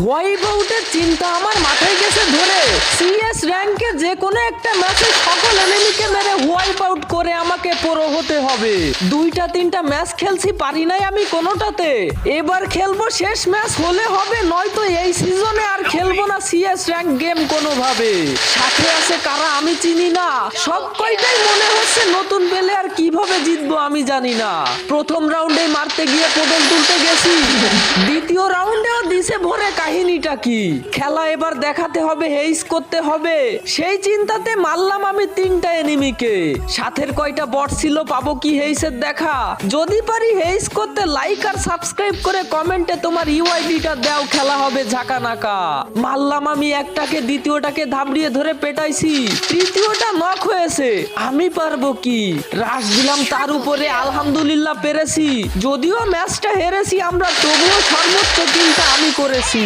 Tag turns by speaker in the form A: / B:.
A: হোয়াইপ আউটের চিন্তা আমার মাথায় গেছে ধরে। সিএস র্যাঙ্কে যে কোনো একটা ম্যাচে সকল এনিমিকে মেরে হোয়াইপ আউট করে আমাকে প্রো হতে হবে। 2-3টা ম্যাচ খেলছি, পারি নাই আমি কোনোটাতে। এবার খেলবো, শেষ ম্যাচ হলে হবে, নয়তো এই সিজনে আর খেলবো না সিএস র্যাঙ্ক গেম কোনোভাবে। সাথে আছে কারা আমি চিনি না, সব কয়টাই মনে হচ্ছে নতুন প্লেয়ার, কিভাবে জিতবো আমি জানি না। প্রথম রাউন্ডে মারতে গিয়ে পটল তুলতে গেছি, দ্বিতীয় রাউন্ডেও দিছে ভরে, কাহিনীটা কি? খেলা এবার দেখাতে হবে, হেইস করতে হবে, সেই চিন্তাতে মারলাম আমি 3টা এনিমিকে। সাথের কয়টা বট ছিল, পাবো কি হেইসের দেখা? যদি পারি হেইস করতে লাইক আর সাবস্ক্রাইব করে কমেন্টে তোমার ইউআইডিটা দাও, খেলা হবে ঝাঁকা নাকা। মারলাম আমি একটাকে, দ্বিতীয়টাকে ধামড়িয়ে ধরে পেটাইছি, তৃতীয়টা নক হয়েছে। আমি পারবো কি? রাশ দিলাম তার উপরে, আলহামদুলিল্লাহ পেরেছি। যদিও ম্যাচটা হেরেছি আমরা, তবুও সর্বোচ্চ চিন্তা আমি করেছি।